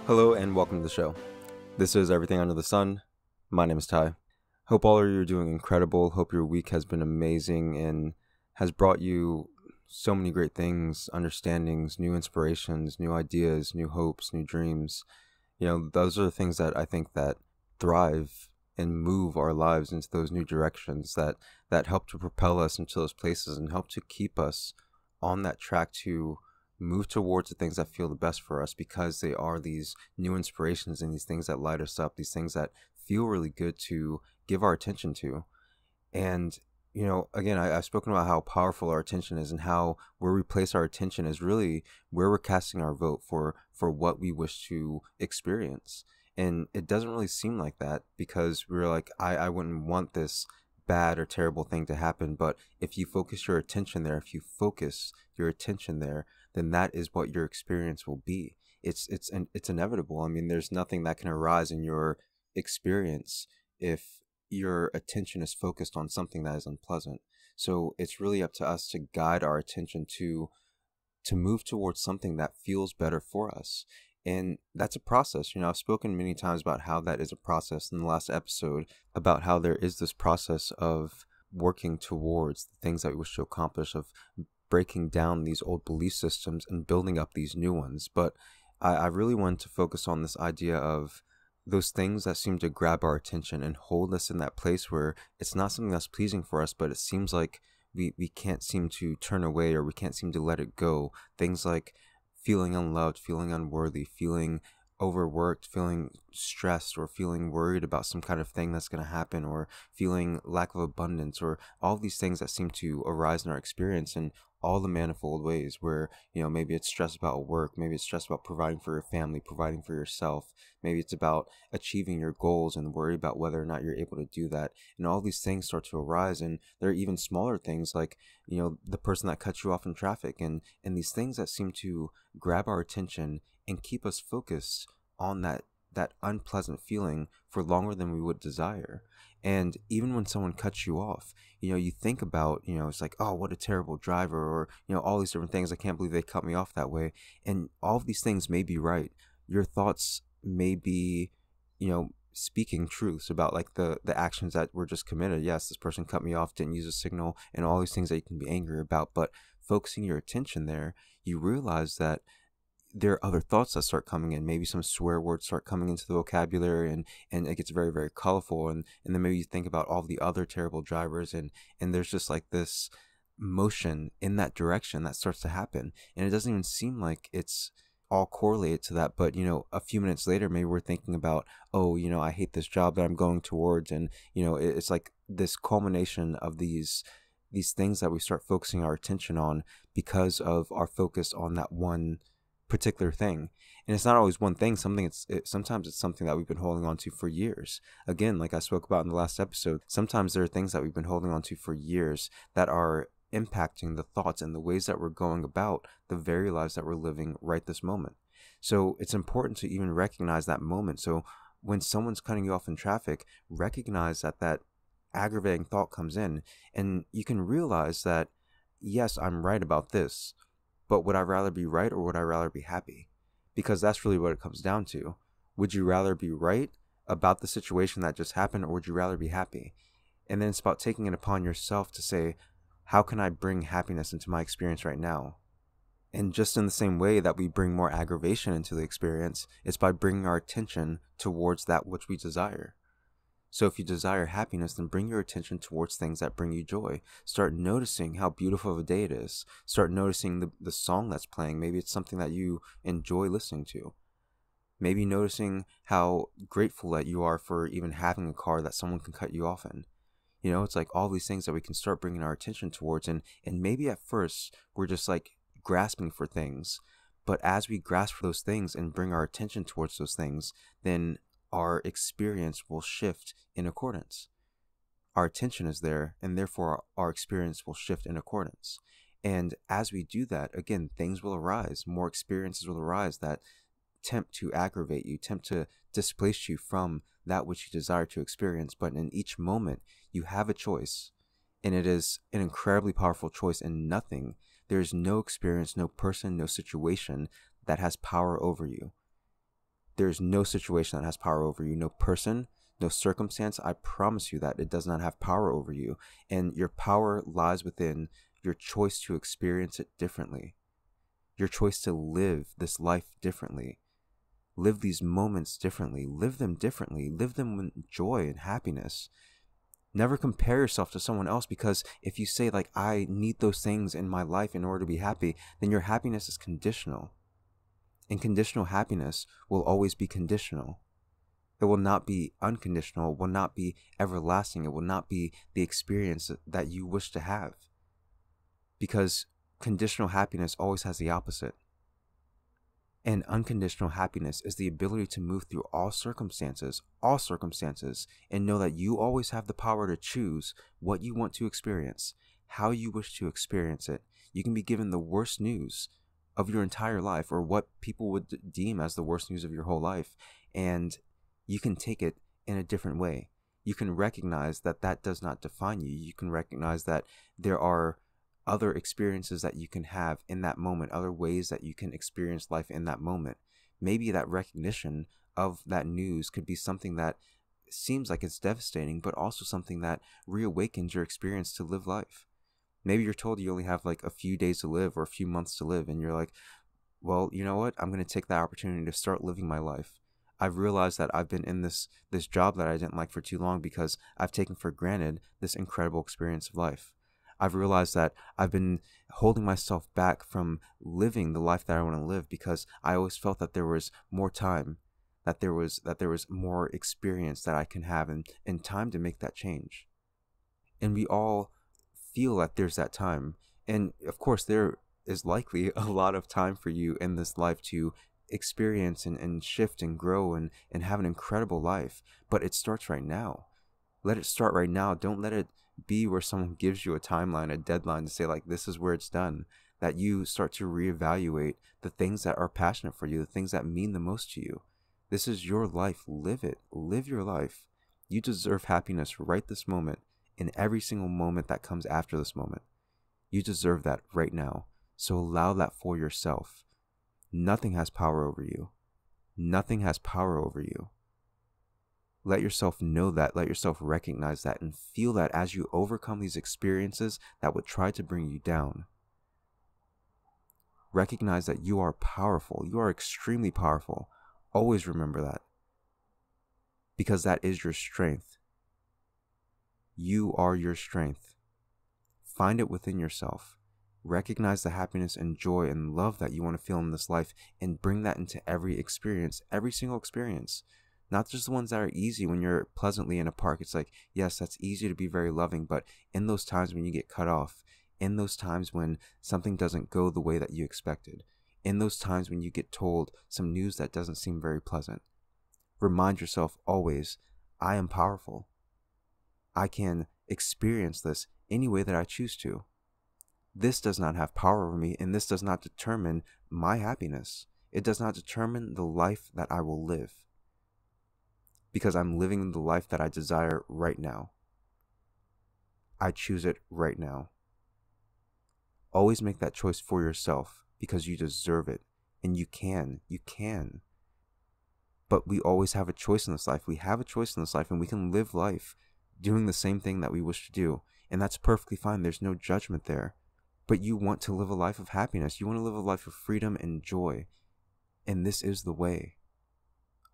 Hello and welcome to the show. This is Everything Under the Sun. My name is Ty. Hope all of you are doing incredible. Hope your week has been amazing and has brought you so many great things, understandings, new inspirations, new ideas, new hopes, new dreams. Those are the things that I think that thrive and move our lives into those new directions that help to propel us into those places and help to keep us on that track to move towards the things that feel the best for us, because they are these new inspirations and these things that light us up, these things that feel really good to give our attention to. And, again, I've spoken about how powerful our attention is and how where we place our attention is really where we're casting our vote for what we wish to experience. And it doesn't really seem like that, because we're like, I wouldn't want this bad or terrible thing to happen. But if you focus your attention there, then that is what your experience will be. It's inevitable. I mean, there's nothing that can arise in your experience if your attention is focused on something that is unpleasant. So it's really up to us to guide our attention to move towards something that feels better for us. And that's a process. I've spoken many times about how that is a process in the last episode, about how there is this process of working towards the things that we wish to accomplish, of breaking down these old belief systems and building up these new ones. But I really wanted to focus on this idea of those things that seem to grab our attention and hold us in that place where it's not something that's pleasing for us, but it seems like we can't seem to turn away, or we can't seem to let it go. Things like feeling unloved, feeling unworthy, feeling overworked, feeling stressed, or feeling worried about some kind of thing that's going to happen, or feeling lack of abundance, or all these things that seem to arise in our experience in all the manifold ways where, maybe it's stress about work, maybe it's stress about providing for your family, providing for yourself, maybe it's about achieving your goals and worry about whether or not you're able to do that. And all these things start to arise, and there are even smaller things like, the person that cuts you off in traffic, and these things that seem to grab our attention and keep us focused on that unpleasant feeling for longer than we would desire. And even when someone cuts you off, you think about, it's like, oh, what a terrible driver, or, all these different things. I can't believe they cut me off that way. And all of these things may be right. Your thoughts may be, speaking truths about like the actions that were just committed. Yes, this person cut me off, didn't use a signal, and all these things that you can be angry about. But focusing your attention there, you realize that there are other thoughts that start coming in. Maybe some swear words start coming into the vocabulary, and it gets very, very colorful. And then maybe you think about all the other terrible drivers, and there's just like this motion in that direction that starts to happen. And it doesn't even seem like it's all correlated to that. But, a few minutes later, maybe we're thinking about, oh, I hate this job that I'm going towards. And, it's like this culmination of these things that we start focusing our attention on because of our focus on that one particular thing. And it's not always one thing. Sometimes it's something that we've been holding on to for years. Again, like I spoke about in the last episode, sometimes there are things that we've been holding on to for years that are impacting the thoughts and the ways that we're going about the very lives that we're living right this moment. So it's important to even recognize that moment. So when someone's cutting you off in traffic, recognize that aggravating thought comes in, and you can realize that, yes, I'm right about this, but would I rather be right, or would I rather be happy? Because that's really what it comes down to. Would you rather be right about the situation that just happened, or would you rather be happy? And then it's about taking it upon yourself to say, how can I bring happiness into my experience right now? And just in the same way that we bring more aggravation into the experience, it's by bringing our attention towards that which we desire. So if you desire happiness, then bring your attention towards things that bring you joy. Start noticing how beautiful of a day it is. Start noticing the song that's playing. Maybe it's something that you enjoy listening to. Maybe noticing how grateful that you are for even having a car that someone can cut you off in. It's like all these things that we can start bringing our attention towards. And maybe at first we're just like grasping for things. But as we grasp for those things and bring our attention towards those things, then our experience will shift in accordance. Our attention is there, and therefore our experience will shift in accordance. And as we do that, again, things will arise, more experiences will arise that tempt to aggravate you, tempt to displace you from that which you desire to experience. But in each moment, you have a choice, and it is an incredibly powerful choice. And there is no experience, no person, no situation that has power over you. There's no situation that has power over you, no person, no circumstance. I promise you that it does not have power over you. And your power lies within your choice to experience it differently, your choice to live this life differently, live these moments differently, live them differently, live them with joy and happiness. Never compare yourself to someone else, because if you say like, I need those things in my life in order to be happy, then your happiness is conditional. And conditional happiness will always be conditional. It will not be unconditional. It will not be everlasting. It will not be the experience that you wish to have. Because conditional happiness always has the opposite. And unconditional happiness is the ability to move through all circumstances, and know that you always have the power to choose what you want to experience, how you wish to experience it. You can be given the worst news of your entire life, or what people would deem as the worst news of your whole life, and you can take it in a different way. You can recognize that that does not define you. You can recognize that there are other experiences that you can have in that moment, other ways that you can experience life in that moment. Maybe that recognition of that news could be something that seems like it's devastating, but also something that reawakens your experience to live life. Maybe you're told you only have like a few days to live or a few months to live, and you're like, well, you know what? I'm going to take that opportunity to start living my life. I've realized that I've been in this job that I didn't like for too long because I've taken for granted this incredible experience of life. I've realized that I've been holding myself back from living the life that I want to live because I always felt that there was more time, that there was more experience that I can have, and time to make that change. And we all feel that there's that time. And of course, there is likely a lot of time for you in this life to experience and shift and grow and have an incredible life. But it starts right now. Let it start right now. Don't let it be where someone gives you a timeline, a deadline to say like, this is where it's done. That you start to reevaluate the things that are passionate for you, the things that mean the most to you. This is your life. Live it. Live your life. You deserve happiness right this moment, in every single moment that comes after this moment. You deserve that right now. So allow that for yourself. Nothing has power over you. Nothing has power over you. Let yourself know that, let yourself recognize that, and feel that as you overcome these experiences that would try to bring you down. Recognize that you are powerful. You are extremely powerful. Always remember that. Because that is your strength. You are your strength. Find it within yourself. Recognize the happiness and joy and love that you want to feel in this life, and bring that into every experience, every single experience. Not just the ones that are easy when you're pleasantly in a park. It's like, yes, that's easy to be very loving, but in those times when you get cut off, in those times when something doesn't go the way that you expected, in those times when you get told some news that doesn't seem very pleasant, remind yourself always, I am powerful. I can experience this any way that I choose to. This does not have power over me, and this does not determine my happiness. It does not determine the life that I will live. Because I'm living the life that I desire right now. I choose it right now. Always make that choice for yourself, because you deserve it. And you can. You can. But we always have a choice in this life. We have a choice in this life, and we can live life doing the same thing that we wish to do. And that's perfectly fine. There's no judgment there. But you want to live a life of happiness. You want to live a life of freedom and joy. And this is the way.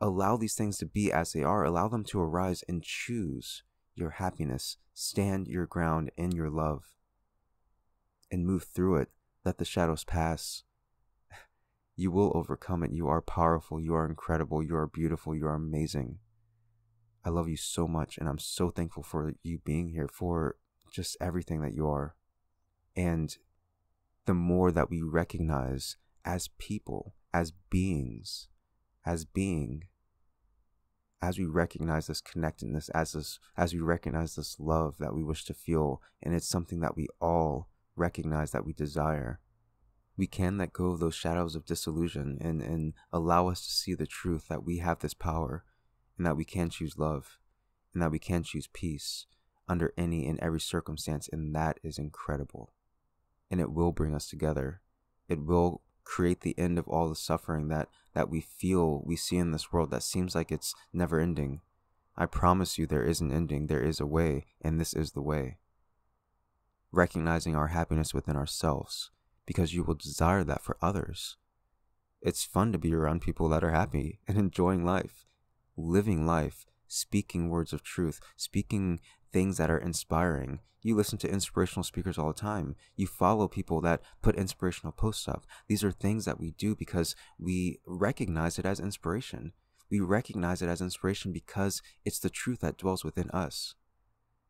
Allow these things to be as they are. Allow them to arise, and choose your happiness. Stand your ground in your love. And move through it. Let the shadows pass. You will overcome it. You are powerful. You are incredible. You are beautiful. You are amazing. I love you so much, and I'm so thankful for you being here, for just everything that you are. And the more that we recognize as people, as beings, as we recognize this connectedness, as we recognize this love that we wish to feel, and it's something that we all recognize that we desire, we can let go of those shadows of disillusion and allow us to see the truth that we have this power, and that we can choose love, and that we can choose peace under any and every circumstance, and that is incredible. And it will bring us together. It will create the end of all the suffering that we see in this world that seems like it's never ending. I promise you there is an ending, there is a way, and this is the way. Recognizing our happiness within ourselves, because you will desire that for others. It's fun to be around people that are happy and enjoying life, living life, speaking words of truth, speaking things that are inspiring. You listen to inspirational speakers all the time. You follow people that put inspirational posts up. These are things that we do because we recognize it as inspiration. We recognize it as inspiration because it's the truth that dwells within us.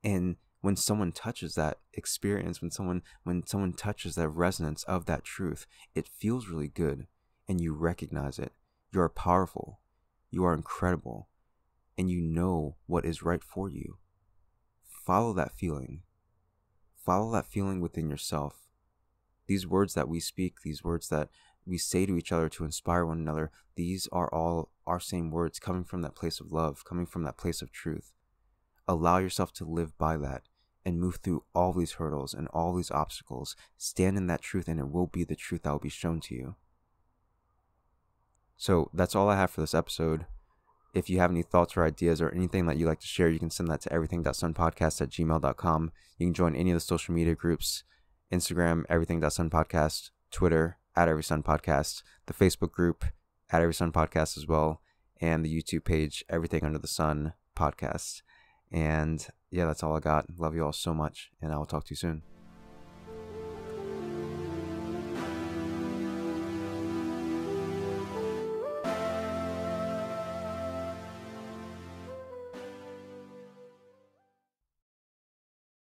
And when someone touches that experience, when someone touches that resonance of that truth, it feels really good, and you recognize it. You are powerful. You are incredible, and you know what is right for you. Follow that feeling. Follow that feeling within yourself. These words that we speak, these words that we say to each other to inspire one another, these are all our same words coming from that place of love, coming from that place of truth. Allow yourself to live by that and move through all these hurdles and all these obstacles. Stand in that truth, and it will be the truth that will be shown to you. So that's all I have for this episode. If you have any thoughts or ideas or anything that you'd like to share, you can send that to everything.sunpodcast@gmail.com. You can join any of the social media groups: Instagram, everything.sunpodcast, Twitter, @everysunpodcast, the Facebook group, @everysunpodcast as well, and the YouTube page, Everything Under the Sun Podcast. And yeah, that's all I got. Love you all so much, and I will talk to you soon.